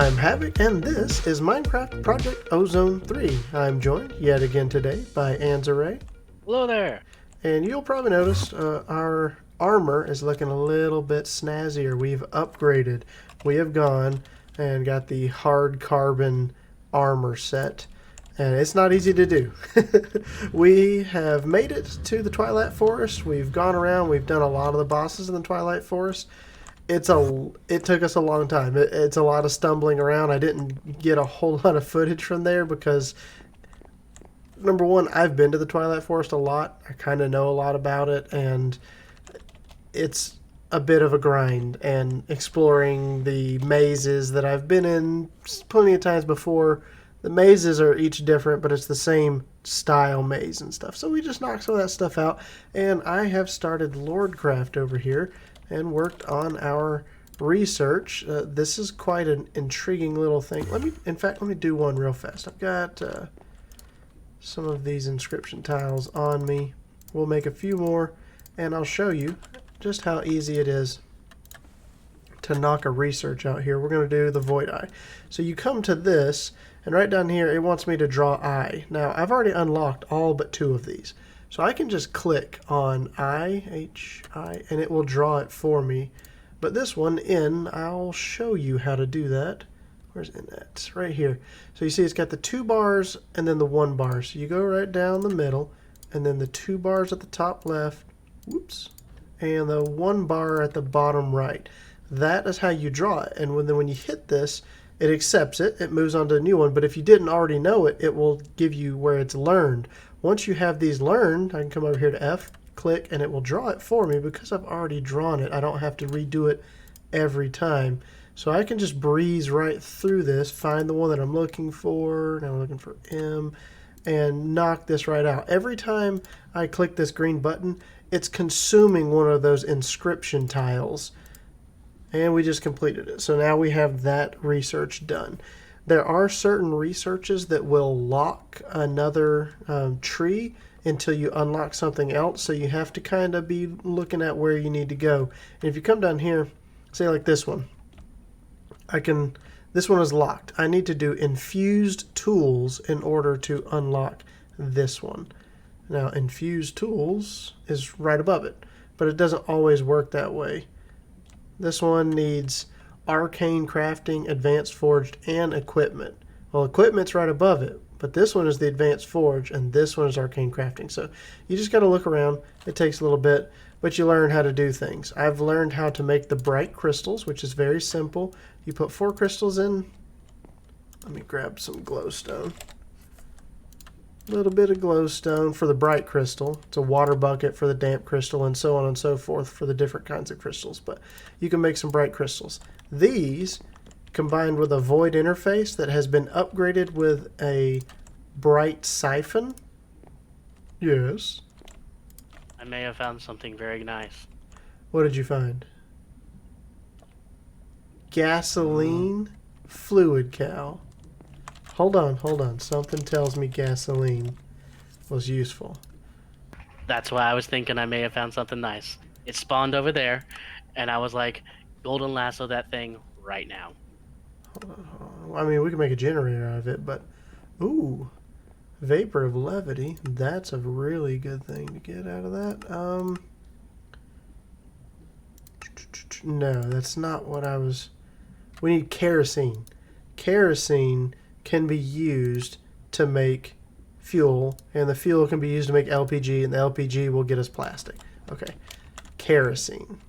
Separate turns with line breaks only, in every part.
I'm Havoc, and this is Minecraft Project Ozone 3. I'm joined yet again today by Anzaray.
Hello there.
And you'll probably notice our armor is looking a little bit snazzier. We've upgraded. We have gone and got the hard carbon armor set. And it's not easy to do. We have made it to the Twilight Forest. We've gone around. We've done a lot of the bosses in the Twilight Forest. It took us a long time. It's a lot of stumbling around. I didn't get a whole lot of footage from there because, number one, I've been to the Twilight Forest a lot. I kind of know a lot about it, and it's a bit of a grind. And exploring the mazes that I've been in plenty of times before, the mazes are each different, but it's the same style maze and stuff. So we just knocked some of that stuff out, and I have started Lordcraft over here and worked on our research. This is quite an intriguing little thing. In fact, let me do one real fast. I've got some of these inscription tiles on me. We'll make a few more, and I'll show you just how easy it is to knock a research out here. We're going to do the Void Eye. So you come to this, and right down here, it wants me to draw eye. Now, I've already unlocked all but two of these. So I can just click on I, and it will draw it for me. But this one, in, I'll show you how to do that. Where's in at? Right here. So you see it's got the 2 bars and then the 1 bar. So you go right down the middle, and then the 2 bars at the top left, whoops, and the 1 bar at the bottom right. That is how you draw it. And when you hit this, it accepts it. It moves on to a new one. But if you didn't already know it, it will give you where it's learned. Once you have these learned, I can come over here to F, click, and it will draw it for me. Because I've already drawn it, I don't have to redo it every time. So I can just breeze right through this, find the one that I'm looking for. Now I'm looking for M, and knock this right out. Every time I click this green button, it's consuming one of those inscription tiles. And we just completed it. So now we have that research done. There are certain researches that will lock another tree until you unlock something else. So you have to kind of be looking at where you need to go. And if you come down here, say like this one, this one is locked. I need to do infused tools in order to unlock this one. Now infused tools is right above it, but it doesn't always work that way. This one needs arcane crafting, advanced forged, and equipment. Well, equipment's right above it, but this one is the advanced forge, and this one is arcane crafting. So you just got to look around. It takes a little bit, but you learn how to do things. I've learned how to make the bright crystals, which is very simple. You put 4 crystals in. Let me grab some glowstone. A little bit of glowstone for the bright crystal. It's a water bucket for the damp crystal, and so on and so forth for the different kinds of crystals. But you can make some bright crystals. These, combined with a void interface that has been upgraded with a bright siphon. Yes.
I may have found something very nice.
What did you find? Gasoline fluid cow. Hold on. Something tells me gasoline was useful.
That's why I was thinking I may have found something nice. It spawned over there, and I was like, golden lasso that thing right now.
Hold on. I mean, we can make a generator out of it, but... Ooh. Vapor of levity. That's a really good thing to get out of that. No, that's not what I was... We need kerosene. Kerosene can be used to make fuel, and the fuel can be used to make LPG, and the LPG will get us plastic. Okay. Kerosene.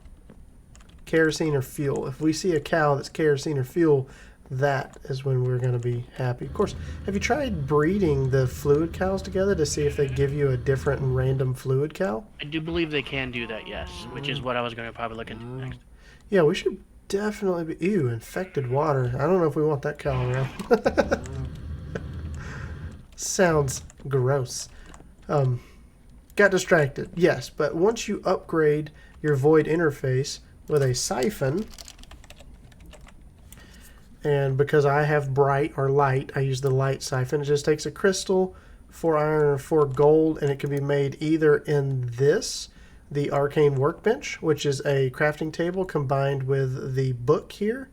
Kerosene or fuel. If we see a cow that's kerosene or fuel, that is when we're going to be happy. Of course, have you tried breeding the fluid cows together to see if they give you a different and random fluid cow?
I do believe they can do that, yes, which is what I was going to probably look into next.
Yeah, we should definitely be... Ew, infected water. I don't know if we want that cow around. Sounds gross. Got distracted. Yes, but once you upgrade your void interface with a siphon, and because I have bright or light, I use the light siphon. It just takes a crystal, 4 iron, or 4 gold, and it can be made either in this, the arcane workbench, which is a crafting table combined with the book here.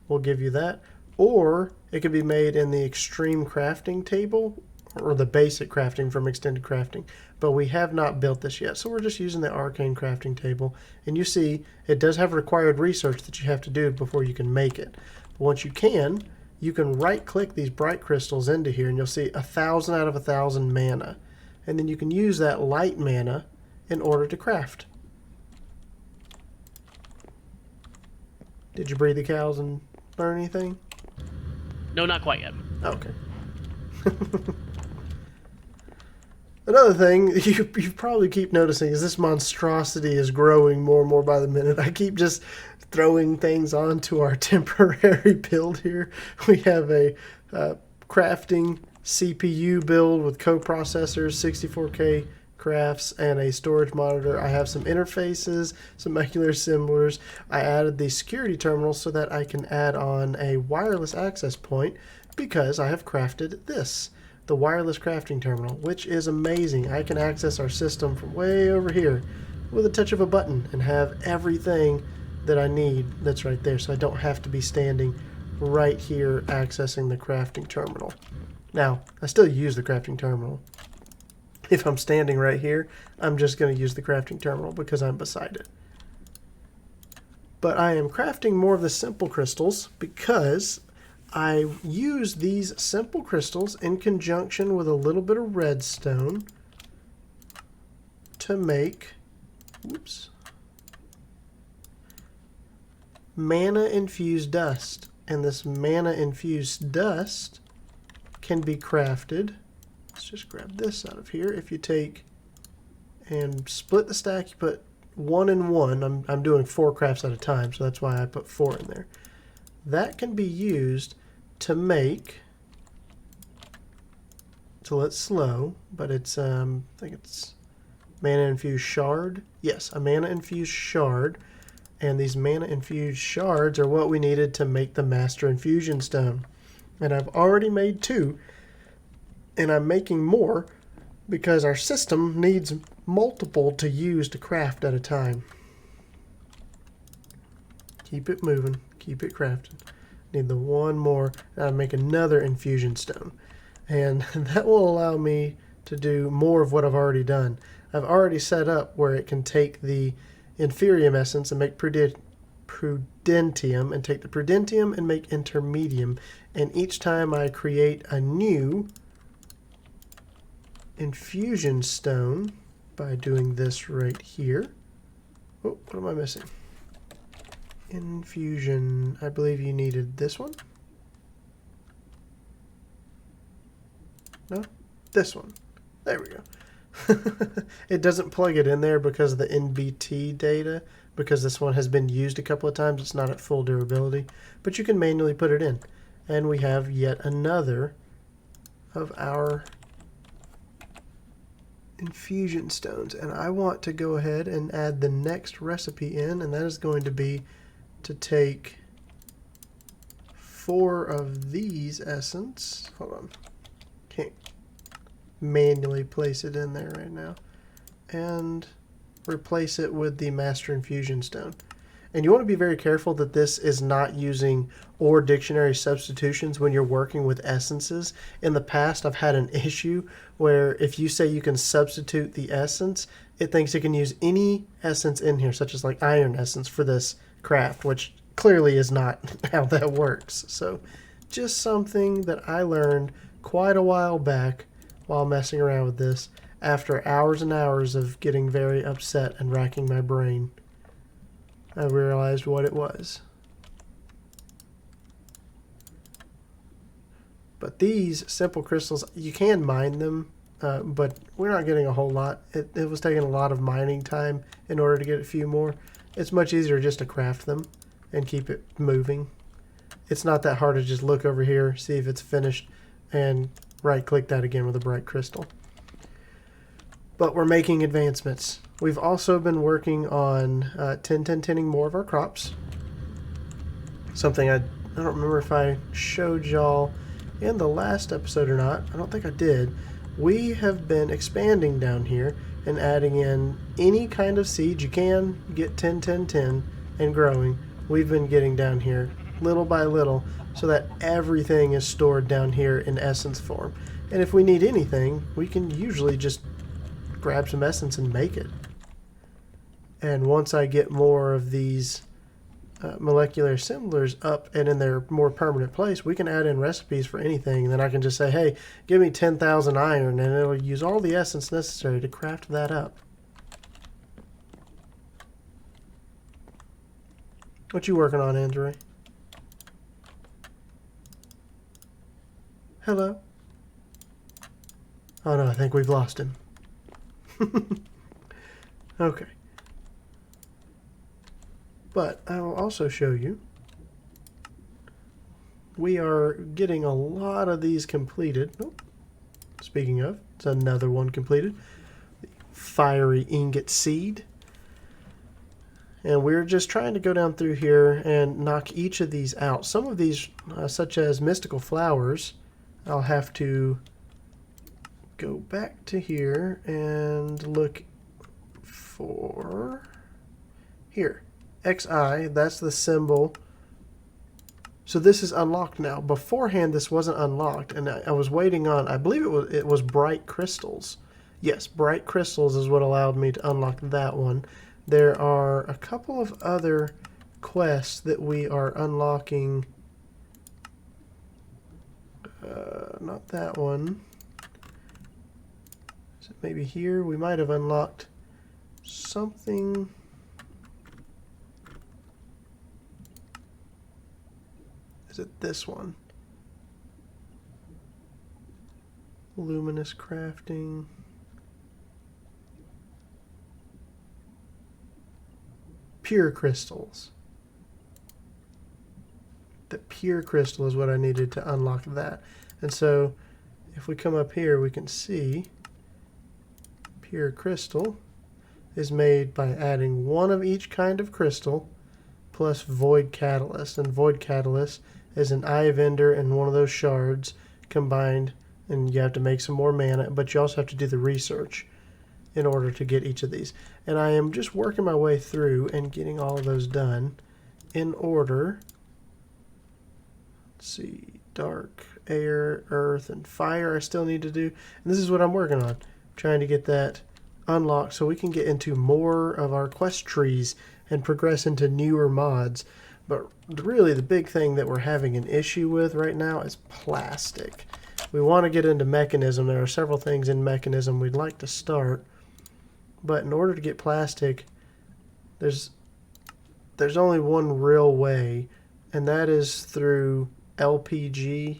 We'll give you that. or it could be made in the extreme crafting table or the basic crafting from extended crafting. But we have not built this yet, so we're just using the arcane crafting table. And you see, it does have required research that you have to do before you can make it. But once you can right-click these bright crystals into here, and you'll see 1,000 out of 1,000 mana. And then you can use that light mana in order to craft. Did you breed the cows and learn anything?
No, not quite yet.
Okay. Another thing you probably keep noticing is this monstrosity is growing more and more by the minute. I keep just throwing things onto our temporary build here. We have a crafting CPU build with coprocessors, 64K crafts, and a storage monitor. I have some interfaces, some molecular assemblers. I added the security terminal so that I can add on a wireless access point because I have crafted this, the wireless crafting terminal, which is amazing. I can access our system from way over here with a touch of a button and have everything that I need that's right there, so I don't have to be standing right here accessing the crafting terminal. Now, I still use the crafting terminal. If I'm standing right here, I'm just going to use the crafting terminal because I'm beside it. But I am crafting more of the simple crystals because I use these simple crystals in conjunction with a little bit of redstone to make, mana infused dust. And this mana infused dust can be crafted. Let's just grab this out of here. If you take and split the stack, you put 1 and 1. I'm doing 4 crafts at a time, so that's why I put 4 in there. That can be used to make, so it's slow, but it's I think it's mana infused shard. Yes, a mana infused shard. And these mana infused shards are what we needed to make the master infusion stone. And I've already made 2, and I'm making more because our system needs multiple to use to craft at a time. Keep it moving, keep it crafting. Need the 1 more, and I'll make another infusion stone. And that will allow me to do more of what I've already done. I've already set up where it can take the inferium essence and make prudentium, and take the prudentium and make intermedium. And each time I create a new infusion stone by doing this right here. Oh, what am I missing? Infusion, I believe you needed this one. No, this one. There we go. It doesn't plug it in there because of the NBT data, because this one has been used a couple of times. It's not at full durability, but you can manually put it in. And we have yet another of our infusion stones. And I want to go ahead and add the next recipe in, and that is going to be to take 4 of these essence. Hold on. Can't manually place it in there right now, and replace it with the master infusion stone. And you want to be very careful that this is not using or dictionary substitutions when you're working with essences. In the past, I've had an issue where if you say you can substitute the essence, it thinks it can use any essence in here, such as like iron essence for this craft, which clearly is not how that works. So just something that I learned quite a while back while messing around with this after hours and hours of getting very upset and racking my brain. I realized what it was. But these simple crystals, you can mine them, but we're not getting a whole lot. It was taking a lot of mining time in order to get a few more. It's much easier just to craft them and keep it moving. It's not that hard to just look over here, see if it's finished, and right-click that again with a bright crystal. But we're making advancements. We've also been working on 10-10-10ing more of our crops. Something I don't remember if I showed y'all in the last episode or not. I don't think I did. We have been expanding down here and adding in any kind of seed you can get 10-10-10 and growing. We've been getting down here little by little so that everything is stored down here in essence form. And if we need anything, we can usually just grab some essence and make it. And once I get more of these molecular assemblers up and in their more permanent place, we can add in recipes for anything. And then I can just say, hey, give me 10,000 iron, and it'll use all the essence necessary to craft that up. What you working on, Andrew? Hello? Oh no, I think we've lost him. Okay. But I will also show you we are getting a lot of these completed. Oh, speaking of, it's another one completed. Fiery ingot seed. And we're just trying to go down through here and knock each of these out. Some of these, such as mystical flowers, I'll have to go back to here and look for here. XI, that's the symbol. So this is unlocked now. Beforehand, this wasn't unlocked, and I was waiting on, I believe it was bright crystals. Yes, bright crystals is what allowed me to unlock that one. There are a couple of other quests that we are unlocking. Not that one. Is it maybe here? We might have unlocked something. Is it this one? Luminous crafting. Pure crystals. The pure crystal is what I needed to unlock that. And so if we come up here, we can see pure crystal is made by adding one of each kind of crystal plus void catalyst. And void catalyst is an eye vendor and one of those shards combined, and you have to make some more mana, but you also have to do the research in order to get each of these. And I am just working my way through and getting all of those done in order. Let's see, dark, air, earth, and fire I still need to do. And this is what I'm working on, trying to get that unlocked so we can get into more of our quest trees and progress into newer mods. But really the big thing that we're having an issue with right now is plastic. We want to get into mechanism. There are several things in mechanism we'd like to start, but in order to get plastic, there's only one real way, and that is through LPG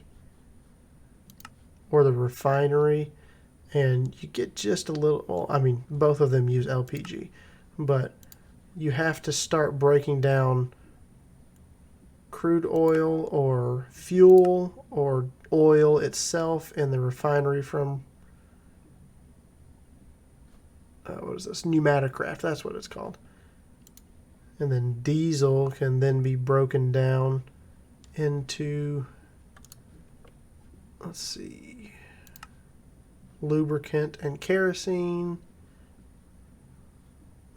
or the refinery. And you get just a little, well, I mean, both of them use LPG, but you have to start breaking down crude oil or fuel or oil itself in the refinery from, what is this, pneumaticraft, that's what it's called. And then diesel can then be broken down into, let's see, lubricant and kerosene.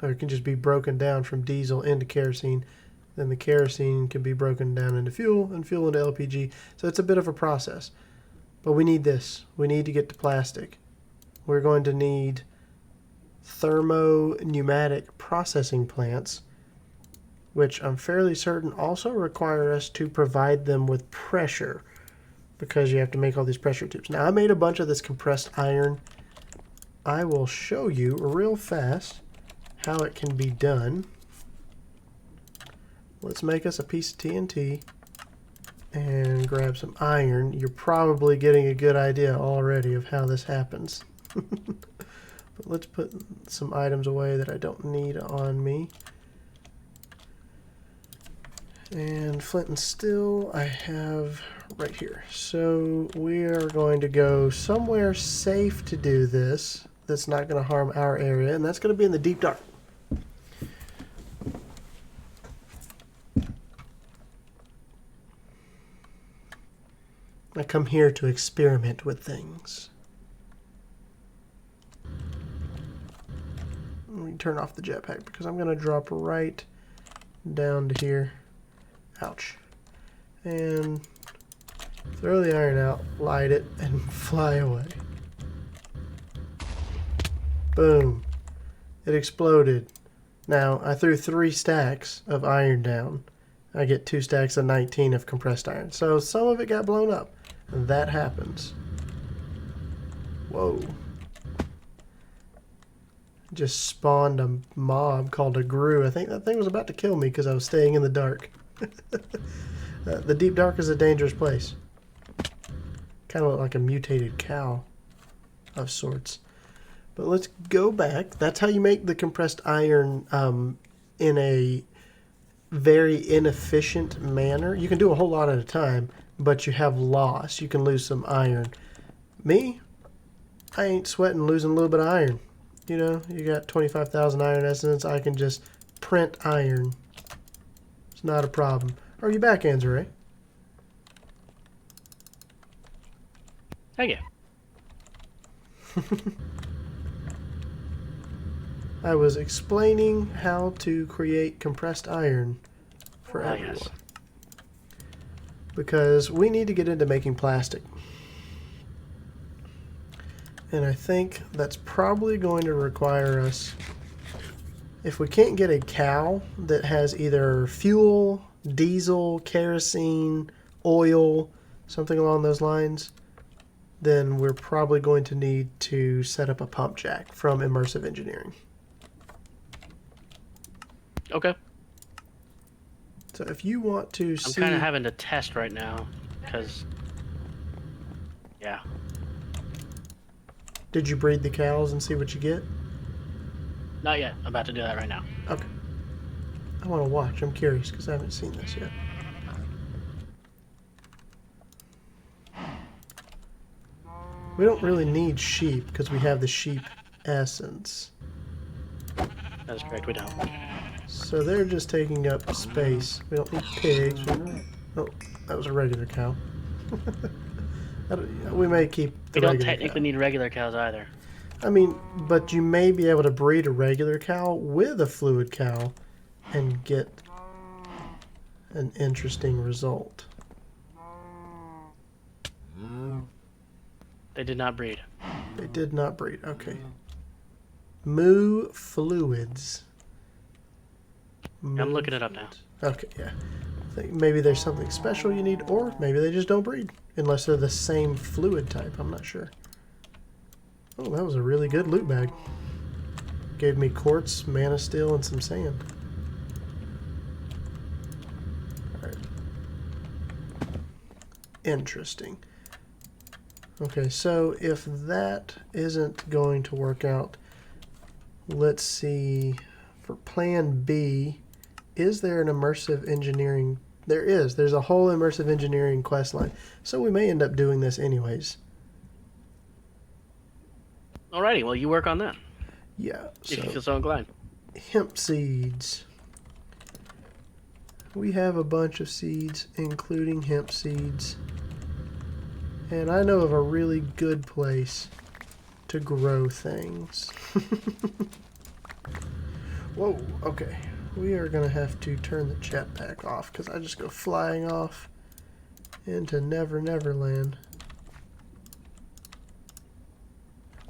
Or it can just be broken down from diesel into kerosene. Then the kerosene can be broken down into fuel, and fuel into LPG. So it's a bit of a process. But we need this. We need to get to plastic. We're going to need thermo-pneumatic processing plants, which I'm fairly certain also require us to provide them with pressure, because you have to make all these pressure tubes. Now, I made a bunch of this compressed iron. I will show you real fast how it can be done. Let's make us a piece of TNT and grab some iron. You're probably getting a good idea already of how this happens. But let's put some items away that I don't need on me. And flint and steel I have right here. So we are going to go somewhere safe to do this that's not going to harm our area, and that's going to be in the deep dark. I come here to experiment with things. Let me turn off the jetpack because I'm going to drop right down to here. Ouch. And Throw the iron out, light it, and fly away. Boom. It exploded. Now, I threw 3 stacks of iron down. I get 2 stacks of 19 of compressed iron. So some of it got blown up. And that happens. Whoa. Just spawned a mob called a Gru. I think that thing was about to kill me because I was staying in the dark. The deep dark is a dangerous place. Kind of look like a mutated cow of sorts. But let's go back. That's how you make the compressed iron in a very inefficient manner. You can do a whole lot at a time, but you have loss. You can lose some iron. Me, I ain't sweating losing a little bit of iron. You know, you got 25,000 iron essence. I can just print iron. It's not a problem. Are you back, Anzure?
Thank you.
I was explaining how to create compressed iron for everyone.
Yes.
Because we need to get into making plastic. And I think that's probably going to require us, if we can't get a cow that has either fuel, diesel, kerosene, oil, something along those lines, then we're probably going to need to set up a pump jack from Immersive Engineering.
Okay.
So if you want to
I'm
see...
kind of having to test right now, because... Yeah.
Did you breed the cows and see what you get?
Not yet. I'm about to do that right now.
Okay. I want to watch. I'm curious because I haven't seen this yet. We don't really need sheep because we have the sheep essence.
That is correct. We don't.
So they're just taking up space. We don't need pigs. Oh, that was a regular cow. We may keep the
We don't
regular
technically
cow.
need regular cows either.
I mean, but you may be able to breed a regular cow with a fluid cow and get an interesting result.
They did not breed.
They did not breed. Okay. Moo fluids.
I'm looking it up now.
Okay, yeah. I think maybe there's something special you need, or maybe they just don't breed. Unless they're the same fluid type. I'm not sure. Oh, that was a really good loot bag. Gave me quartz, mana steel, and some sand. Alright. Interesting. Okay, so if that isn't going to work out, let's see. For plan B, is there an immersive engineering? There is. There's a whole immersive engineering quest line. So we may end up doing this anyways.
Alrighty, well, you work on that.
Yeah.
If you
So
feel so inclined.
hemp seeds. We have a bunch of seeds, including hemp seeds. And I know of a really good place to grow things. Whoa, okay. We are going to have to turn the jetpack off because I just go flying off into Never Never Land.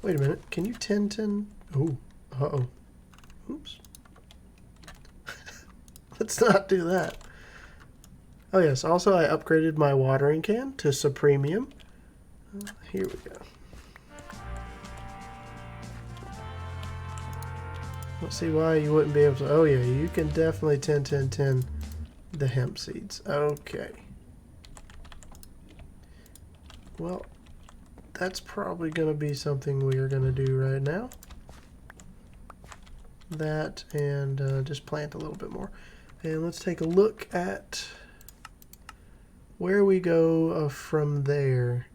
Wait a minute. Can you 10-10? Ooh, uh-oh. Oops. Let's not do that. Oh yes, also I upgraded my watering can to Supremium. Here we go. Don't see why you wouldn't be able to. Oh yeah, you can definitely 10-10-10 the hemp seeds. Okay. Well, that's probably going to be something we are going to do right now. That and just plant a little bit more. And let's take a look at where we go from there.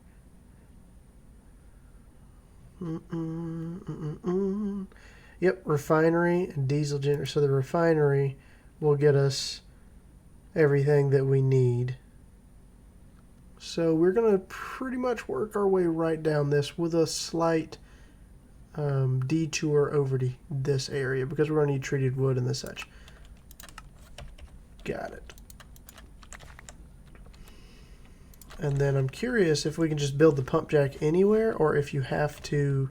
Yep, refinery and diesel generator. So the refinery will get us everything that we need. So we're going to pretty much work our way right down this with a slight detour over to this area because we're going to need treated wood and the such. Got it. And then I'm curious if we can just build the pump jack anywhere, or if you have to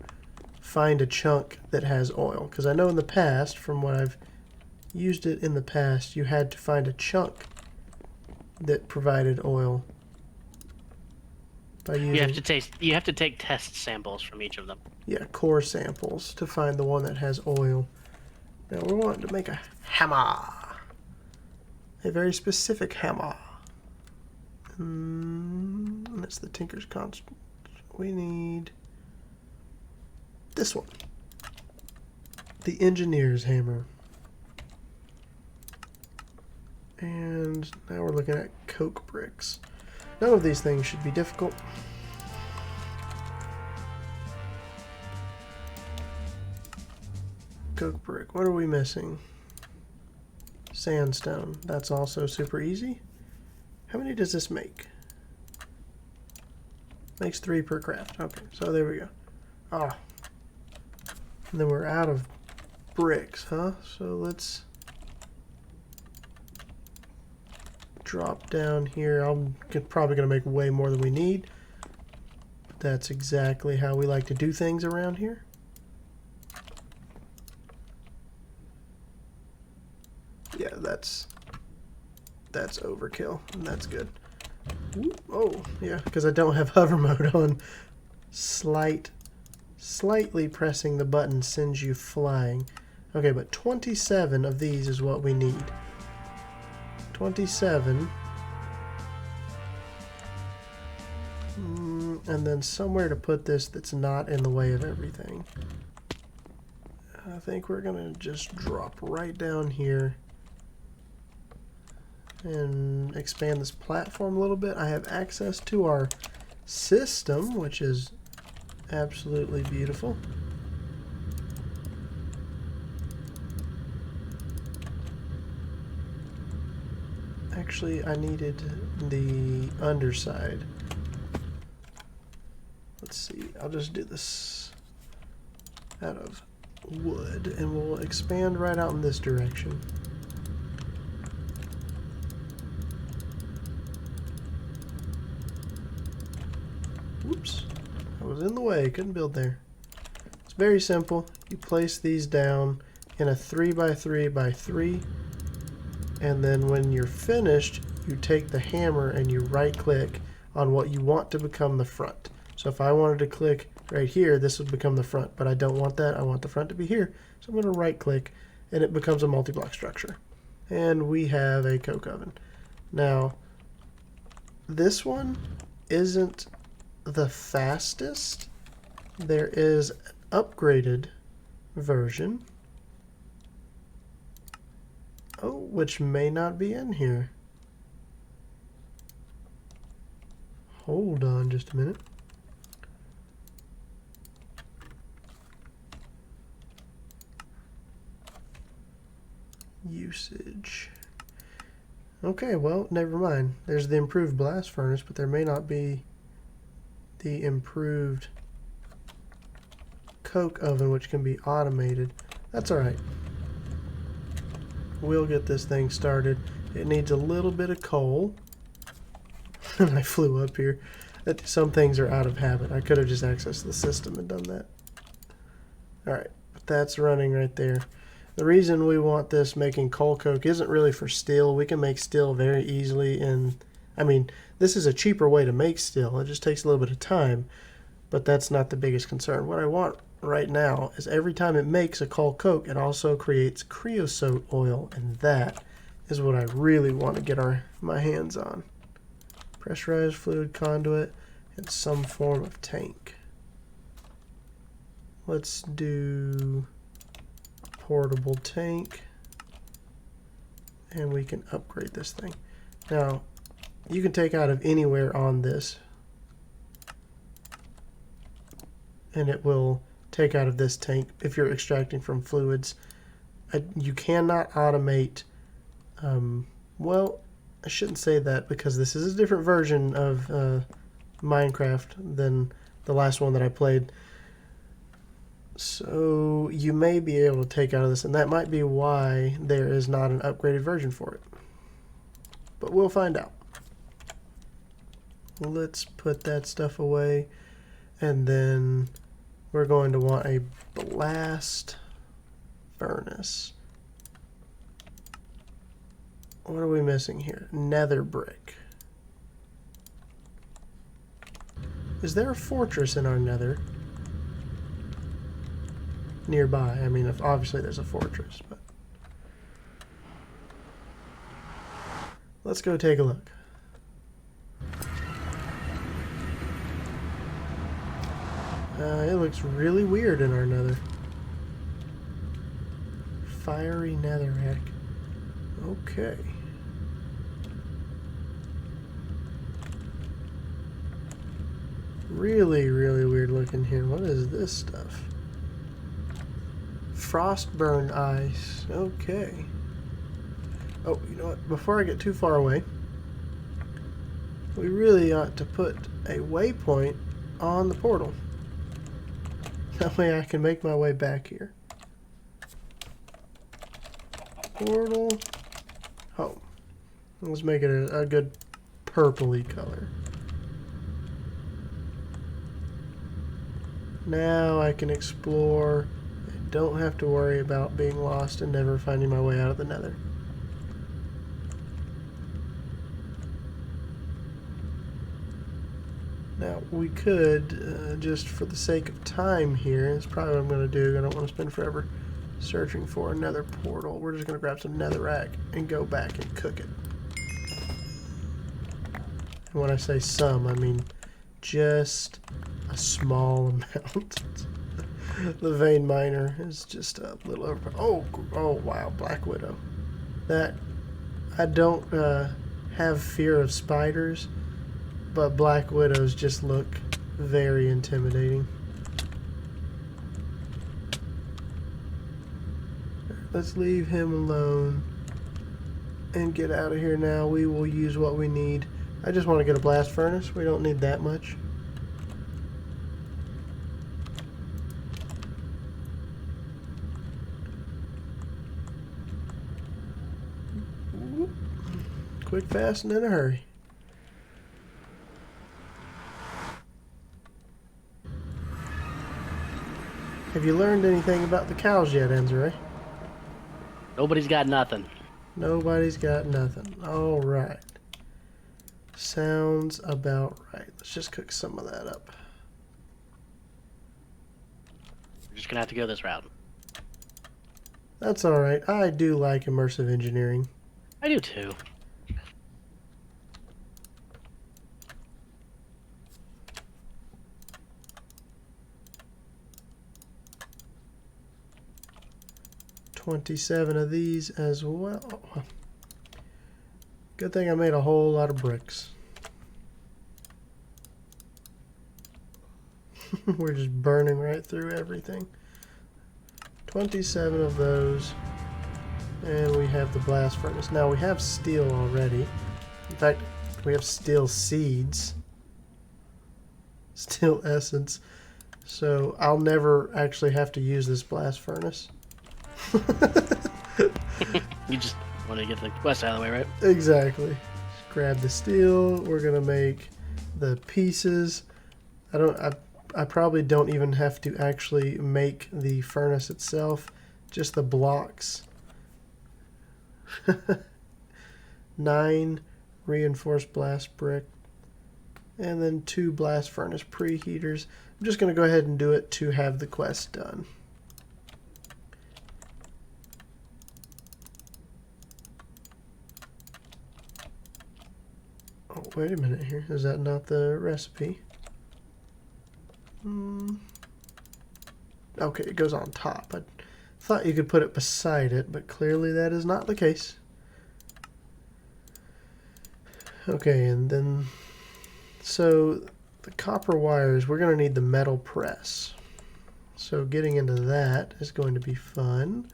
find a chunk that has oil. Because I know in the past, from what I've used it in the past, you had to find a chunk that provided oil by using,
You have to take test samples from each of them.
yeah, core samples to find the one that has oil. Now we're wanting to make a hammer, a very specific hammer. And that's the Tinker's Constant. We need this one, the Engineer's Hammer. And now we're looking at coke bricks. None of these things should be difficult. Coke brick. What are we missing? Sandstone. That's also super easy. How many does this make? Makes 3 per craft. Okay, so there we go. Ah. And then we're out of bricks, huh? So let's drop down here. I'm probably going to make way more than we need. But that's exactly how we like to do things around here. Yeah, that's overkill, and that's good. Oh, yeah, because I don't have hover mode on. Slightly pressing the button sends you flying. Okay, but 27 of these is what we need. 27. And then somewhere to put this that's not in the way of everything. I think we're going to just drop right down here and expand this platform a little bit. I have access to our system, which is absolutely beautiful. Actually, I needed the underside. Let's see, I'll just do this out of wood, and we'll expand right out in this direction. Whoops, I was in the way, couldn't build there. It's very simple. You place these down in a 3x3x3, and then when you're finished, you take the hammer and you right click on what you want to become the front. So if I wanted to click right here, this would become the front, but I don't want that. I want the front to be here. So I'm going to right click and it becomes a multi-block structure. And we have a coke oven. Now, this one isn't the fastest. There is an upgraded version. Oh, which may not be in here. Hold on just a minute. Usage. Okay, well, never mind. There's the improved blast furnace, but there may not be the improved coke oven, which can be automated. That's alright. We'll get this thing started. It needs a little bit of coal. And I flew up here. Some things are out of habit. I could have just accessed the system and done that. Alright, but that's running right there. The reason we want this making coal coke isn't really for steel. We can make steel very easily, and I mean, this is a cheaper way to make steel. It just takes a little bit of time, but that's not the biggest concern. What I want right now is every time it makes a coal coke, it also creates creosote oil, and that is what I really want to get my hands on. Pressurized fluid conduit and some form of tank. Let's do portable tank, and we can upgrade this thing. Now, you can take out of anywhere on this, and it will take out of this tank if you're extracting from fluids. You cannot automate, well, I shouldn't say that because this is a different version of Minecraft than the last one that I played. So you may be able to take out of this, and that might be why there is not an upgraded version for it. But we'll find out. let's put that stuff away. And then we're going to want a blast furnace. What are we missing here? Nether brick. Is there a fortress in our nether? Nearby. I mean, obviously there's a fortress, but let's go take a look. It looks really weird in our nether. Fiery netherrack. Okay. Really, really weird looking here. What is this stuff? Frostburn ice. Okay. Oh, you know what? Before I get too far away, we really ought to put a waypoint on the portal. That way I can make my way back here. Portal home. Let's make it a good purpley color. Now I can explore. I don't have to worry about being lost and never finding my way out of the nether. Now we could, just for the sake of time here, it's probably what I'm going to do. I don't want to spend forever searching for another portal. We're just going to grab some netherrack and go back and cook it. And when I say some, I mean just a small amount. The vein miner is just a little over. Oh wow, Black Widow. That I don't have fear of spiders, but Black Widows just look very intimidating. Let's leave him alone and get out of here now. We will use what we need. I just want to get a blast furnace. We don't need that much. Quick, fast, and in a hurry. Have you learned anything about the cows yet, Enzere?
Nobody's got nothing.
Nobody's got nothing. All right. Sounds about right. Let's just cook some of that up.
We're just gonna have to go this route.
That's all right. I do like immersive engineering.
I do too.
$27 of these as well. Good thing I made a whole lot of bricks. We're just burning right through everything. 27 of those. And we have the blast furnace. Now we have steel already. In fact, we have steel seeds. Steel essence. So I'll never actually have to use this blast furnace.
You just want to get the quest out of the way, right?
Exactly. Just grab the steel. We're gonna make the pieces. I probably don't even have to actually make the furnace itself. Just the blocks. 9 reinforced blast brick. And then 2 blast furnace preheaters. I'm just gonna go ahead and do it to have the quest done. Oh, wait a minute here. Is that not the recipe? Okay, it goes on top. I thought you could put it beside it, but clearly that is not the case. Okay, and then... So, the copper wires, we're going to need the metal press. So getting into that is going to be fun.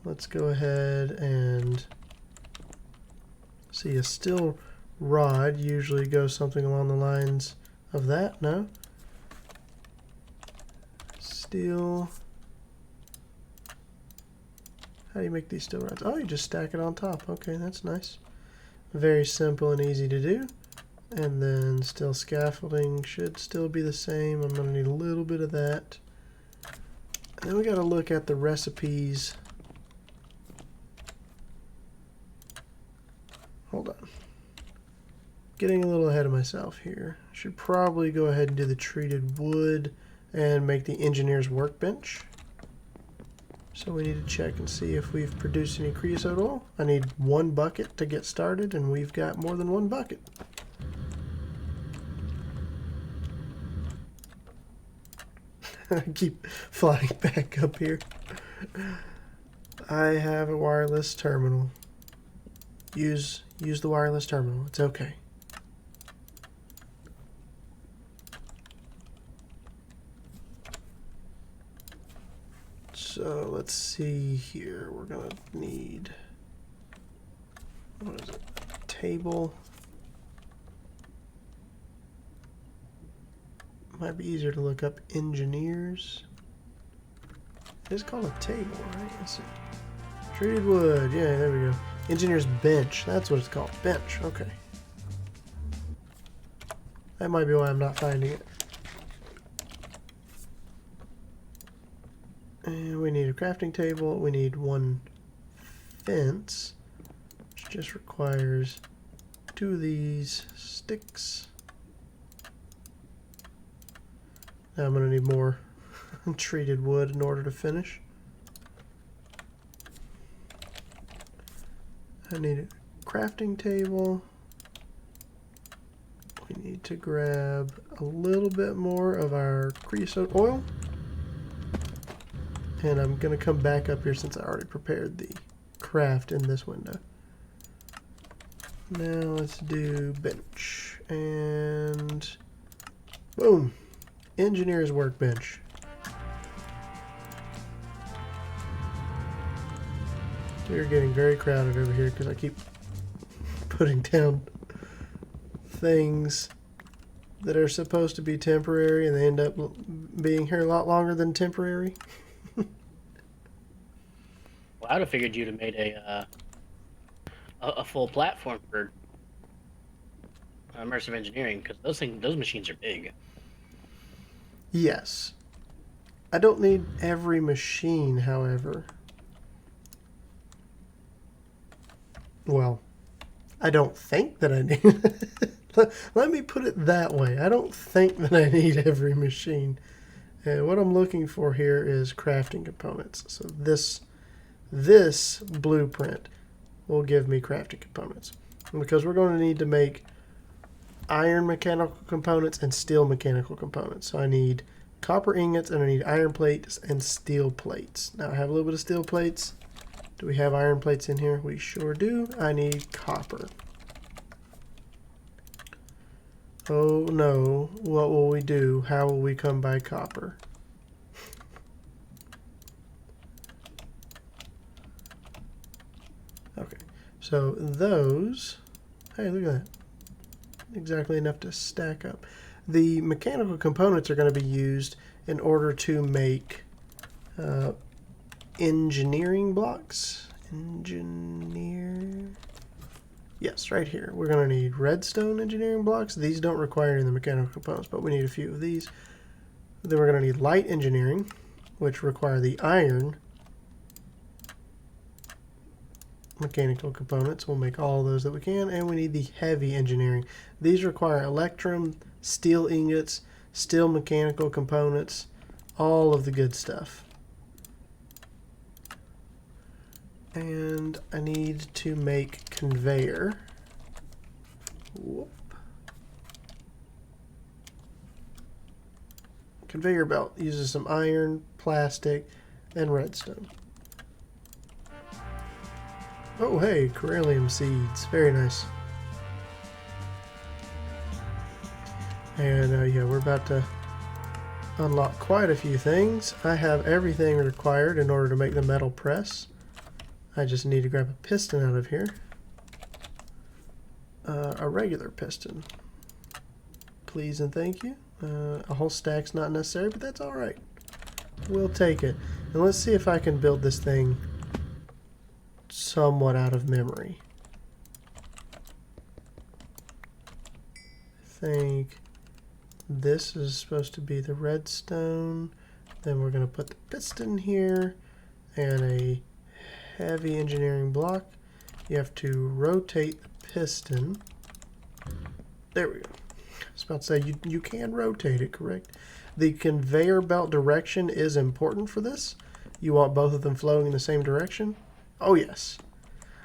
Let's go ahead and... See, a steel rod usually goes something along the lines of that, no? Steel. How do you make these steel rods? Oh, you just stack it on top. Okay, that's nice. Very simple and easy to do. And then still scaffolding should still be the same. I'm going to need a little bit of that. And then we got to look at the recipes. Hold on. Getting a little ahead of myself here. Should probably go ahead and do the treated wood and make the engineer's workbench. So we need to check and see if we've produced any creosote oil. I need 1 bucket to get started, and we've got more than 1 bucket. I keep flying back up here. I have a wireless terminal. Use the wireless terminal. It's okay. So let's see here. We're gonna need, what is it? Table. Might be easier to look up engineers. It's called a table, right? Let's see. Treated wood. Yeah, there we go. Engineer's bench. That's what it's called. Bench. Okay. That might be why I'm not finding it. And we need a crafting table. We need 1 fence, which just requires 2 of these sticks. Now I'm going to need more treated wood in order to finish. I need a crafting table. We need to grab a little bit more of our creosote oil. And I'm going to come back up here since I already prepared the craft in this window. Now let's do bench. And boom. Engineer's workbench. We're getting very crowded over here because I keep putting down things that are supposed to be temporary and they end up being here a lot longer than temporary.
Well, I would have figured you'd have made a full platform for immersive engineering, because those machines are big.
Yes. I don't need every machine, however. Well, I don't think that I need. Let me put it that way. I don't think that I need every machine. And what I'm looking for here is crafting components. So this blueprint will give me crafting components. And because we're going to need to make iron mechanical components and steel mechanical components. So I need copper ingots and I need iron plates and steel plates. Now I have a little bit of steel plates. Do we have iron plates in here? We sure do. I need copper. Oh no, what will we do? How will we come by copper? Okay, so those, hey, look at that. Exactly enough to stack up. The mechanical components are going to be used in order to make engineering blocks. Yes, right here. We're going to need redstone engineering blocks. These don't require any of the mechanical components, but we need a few of these. Then we're going to need light engineering, which require the iron mechanical components. We'll make all those that we can. And we need the heavy engineering. These require electrum, steel ingots, steel mechanical components, all of the good stuff. And I need to make conveyor. Whoop. Conveyor belt uses some iron, plastic, and redstone. Oh, hey, corallium seeds. Very nice. And yeah, we're about to unlock quite a few things. I have everything required in order to make the metal press. I just need to grab a piston out of here. A regular piston. Please and thank you. A whole stack's not necessary, but that's alright. We'll take it. And let's see if I can build this thing somewhat out of memory. think this is supposed to be the redstone. Then we're going to put the piston here and a heavy engineering block. You have to rotate the piston. There we go. I was about to say, you can rotate it, correct? The conveyor belt direction is important for this. You want both of them flowing in the same direction? Oh yes.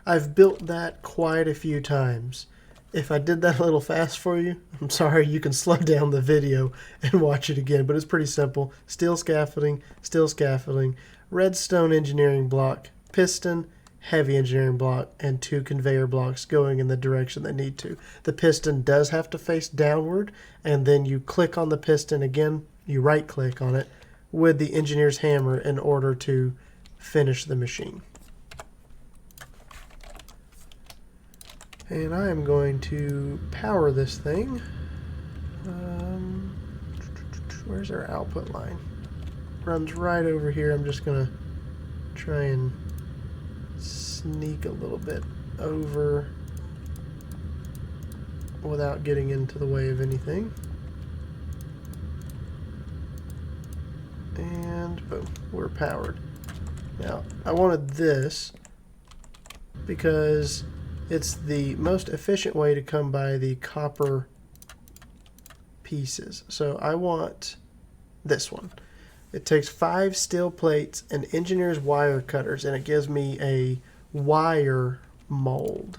I've built that quite a few times. If I did that a little fast for you, I'm sorry, you can slow down the video and watch it again, but it's pretty simple. Steel scaffolding, redstone engineering block, piston, heavy engineering block, and 2 conveyor blocks going in the direction they need to. The piston does have to face downward, and then you click on the piston again, you right click on it with the engineer's hammer in order to finish the machine. And I am going to power this thing. Where's our output line? Runs right over here. I'm just going to try and sneak a little bit over without getting into the way of anything. And boom, we're powered. Now, I wanted this because it's the most efficient way to come by the copper pieces. So I want this one. It takes 5 steel plates and engineer's wire cutters, and it gives me a wire mold.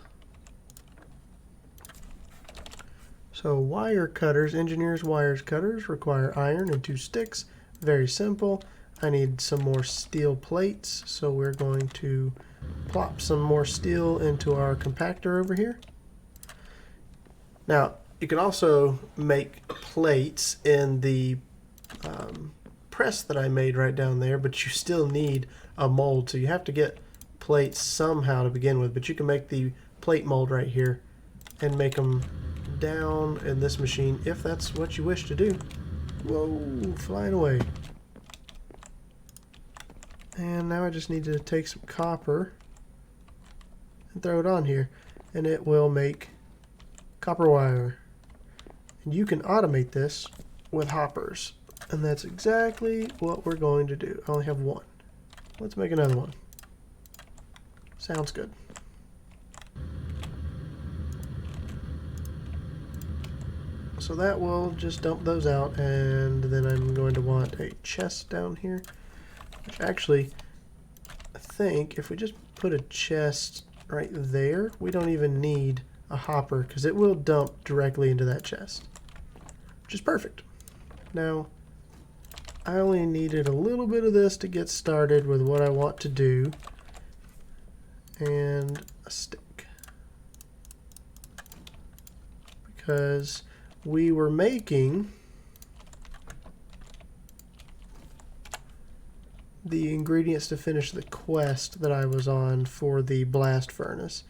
So wire cutters, engineer's wires cutters require iron and 2 sticks. Very simple. I need some more steel plates, so we're going to plop some more steel into our compactor over here. Now, you can also make plates in the press that I made right down there, but you still need a mold, so you have to get plates somehow to begin with. But you can make the plate mold right here and make them down in this machine if that's what you wish to do. Whoa, flying away. And now I just need to take some copper and throw it on here, and it will make copper wire. And you can automate this with hoppers, and that's exactly what we're going to do. I only have one. Let's make another one. Sounds good. So that will just dump those out, and then I'm going to want a chest down here. Which actually, I think if we just put a chest right there, we don't even need a hopper because it will dump directly into that chest, which is perfect. Now, I only needed a little bit of this to get started with what I want to do, and a stick, because we were making the ingredients to finish the quest that I was on for the blast furnace.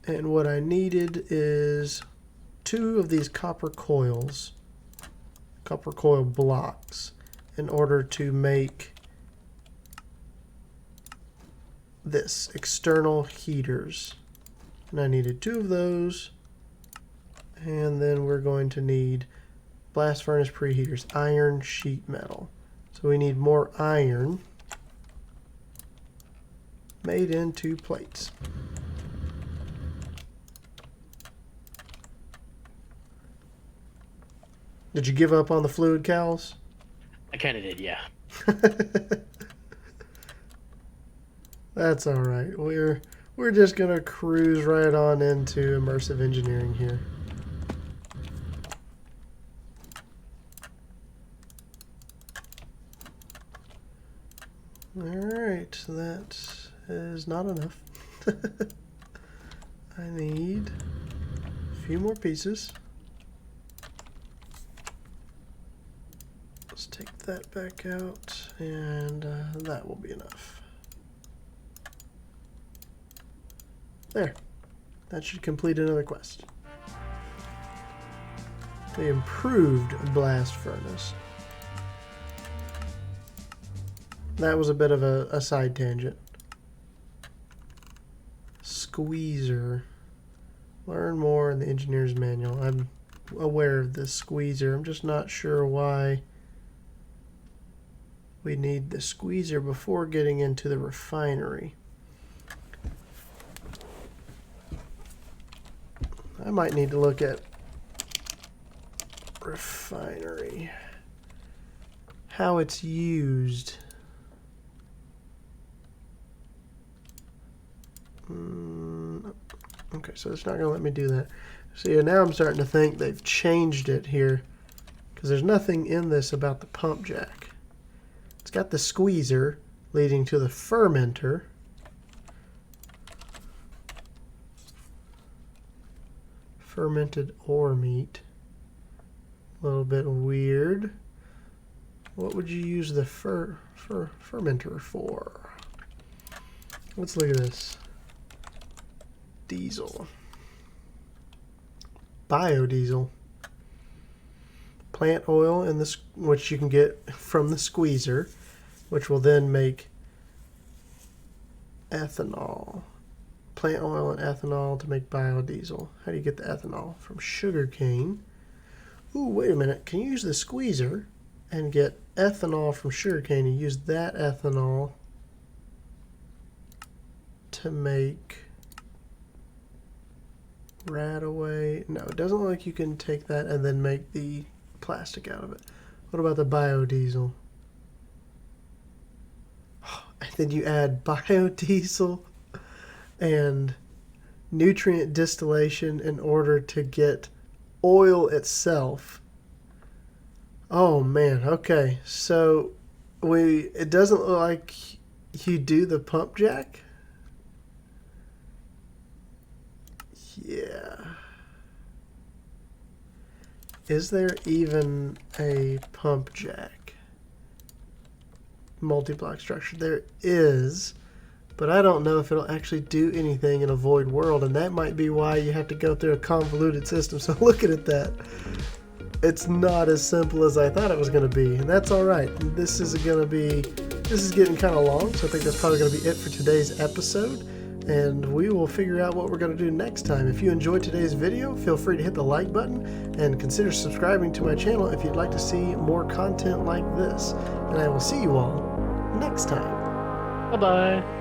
And what I needed is 2 of these copper coil blocks, in order to make this external heaters. And I needed 2 of those, and then we're going to need blast furnace preheaters, iron sheet metal. So we need more iron made into plates. Did you give up on the fluid cows?
I kind of did, yeah.
That's all right. We're just gonna cruise right on into immersive engineering here. Alright, so that is not enough. I need a few more pieces. Let's take that back out, and that will be enough. There. That should complete another quest. The improved blast furnace. That was a bit of a side tangent. Squeezer. Learn more in the engineer's manual. I'm aware of this squeezer. I'm just not sure why we need the squeezer before getting into the refinery. I might need to look at refinery, how it's used. Okay, so it's not going to let me do that. So yeah, now I'm starting to think they've changed it here, because there's nothing in this about the pump jack. It's got the squeezer leading to the fermenter. Fermented ore meat. A little bit weird. What would you use the fermenter for? Let's look at this. Diesel. Biodiesel. Plant oil in this, which you can get from the squeezer, which will then make ethanol. Plant oil and ethanol to make biodiesel. How do you get the ethanol? From sugar cane. Ooh, wait a minute. Can you use the squeezer and get ethanol from sugar cane and use that ethanol to make Radaway? No, it doesn't look like you can take that and then make the plastic out of it. What about the biodiesel? And then you add biodiesel and nutrient distillation in order to get oil itself. Oh man, okay. So it doesn't look like you do the pump jack. Yeah. Is there even a pump jack multi-block structure? There is, but I don't know if it'll actually do anything in a void world, and that might be why you have to go through a convoluted system. So looking at that, it's not as simple as I thought it was going to be, and that's all right. This is getting kind of long, so I think that's probably going to be it for today's episode, and we will figure out what we're going to do next time. If you enjoyed today's video, feel free to hit the like button and consider subscribing to my channel if you'd like to see more content like this, and I will see you all next time.
Bye-bye.